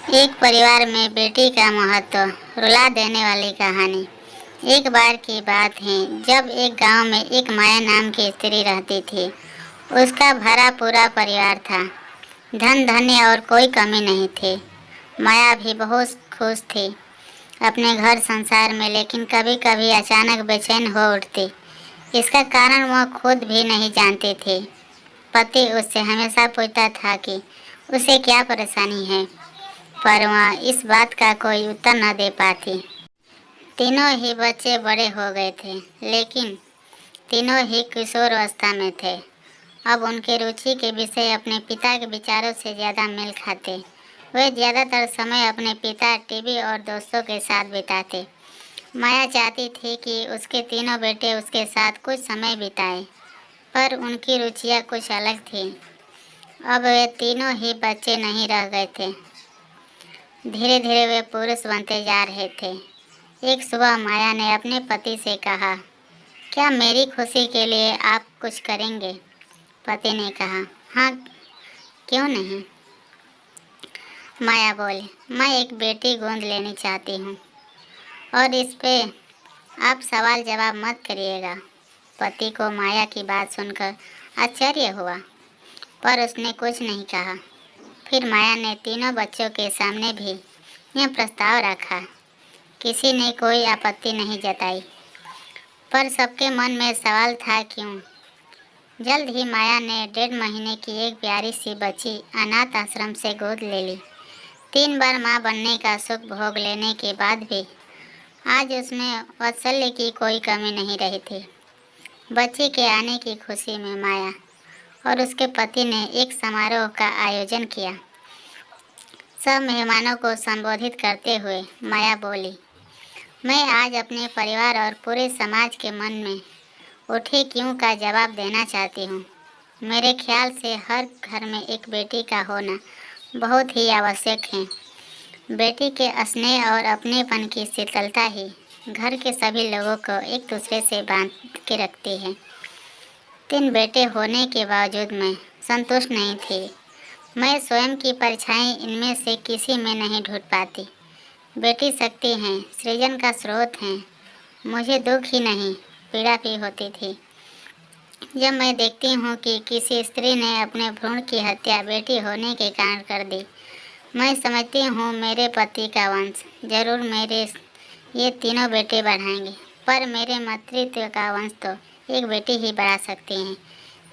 एक परिवार में बेटी का महत्व, रुला देने वाली कहानी। एक बार की बात है जब एक गांव में एक माया नाम की स्त्री रहती थी। उसका भरा पूरा परिवार था। धन धान्य और कोई कमी नहीं थी। माया भी बहुत खुश थी अपने घर संसार में, लेकिन कभी कभी अचानक बेचैन हो उठती। इसका कारण वह खुद भी नहीं जानती थी। पति उससे हमेशा पूछता था कि उसे क्या परेशानी है, पर वह इस बात का कोई उत्तर न दे पाती। तीनों ही बच्चे बड़े हो गए थे, लेकिन तीनों ही किशोर अवस्था में थे। अब उनके रुचि के विषय अपने पिता के विचारों से ज़्यादा मेल खाते। वे ज़्यादातर समय अपने पिता, टीवी और दोस्तों के साथ बिताते। माया चाहती थी कि उसके तीनों बेटे उसके साथ कुछ समय बिताएं, पर उनकी रुचियाँ कुछ अलग थीं। अब वे तीनों ही बच्चे नहीं रह गए थे। धीरे धीरे वे पुरुष बनते जा रहे थे। एक सुबह माया ने अपने पति से कहा, क्या मेरी खुशी के लिए आप कुछ करेंगे? पति ने कहा, हाँ, क्यों नहीं। माया बोली, मैं एक बेटी गोद लेनी चाहती हूँ, और इस पे आप सवाल जवाब मत करिएगा। पति को माया की बात सुनकर आश्चर्य हुआ, पर उसने कुछ नहीं कहा। फिर माया ने तीनों बच्चों के सामने भी यह प्रस्ताव रखा। किसी ने कोई आपत्ति नहीं जताई, पर सबके मन में सवाल था, क्यों। जल्द ही माया ने 1.5 महीने की एक प्यारी सी बच्ची अनाथ आश्रम से गोद ले ली। 3 बार माँ बनने का सुख भोग लेने के बाद भी आज उसमें वात्सल्य की कोई कमी नहीं रही थी। बच्ची के आने की खुशी में माया और उसके पति ने एक समारोह का आयोजन किया। सब मेहमानों को संबोधित करते हुए माया बोली, मैं आज अपने परिवार और पूरे समाज के मन में उठे क्यों का जवाब देना चाहती हूँ। मेरे ख्याल से हर घर में एक बेटी का होना बहुत ही आवश्यक है। बेटी के स्नेह और अपनेपन की शीतलता ही घर के सभी लोगों को एक दूसरे से बांध के रखती है। 3 बेटे होने के बावजूद मैं संतुष्ट नहीं थी। मैं स्वयं की परछाई इनमें से किसी में नहीं ढूंढ पाती। बेटी शक्ति हैं, सृजन का स्रोत हैं। मुझे दुख ही नहीं, पीड़ा भी होती थी जब मैं देखती हूँ कि किसी स्त्री ने अपने भ्रूण की हत्या बेटी होने के कारण कर दी। मैं समझती हूँ मेरे पति का वंश जरूर मेरे ये तीनों बेटे बढ़ाएंगे, पर मेरे मातृत्व का वंश तो एक बेटी ही बढ़ा सकती हैं।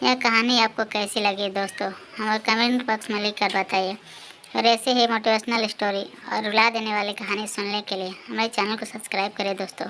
यह कहानी आपको कैसी लगी दोस्तों, हमें कमेंट बॉक्स में लिख कर बताइए। और ऐसे ही मोटिवेशनल स्टोरी और रुला देने वाली कहानी सुनने के लिए हमारे चैनल को सब्सक्राइब करें दोस्तों।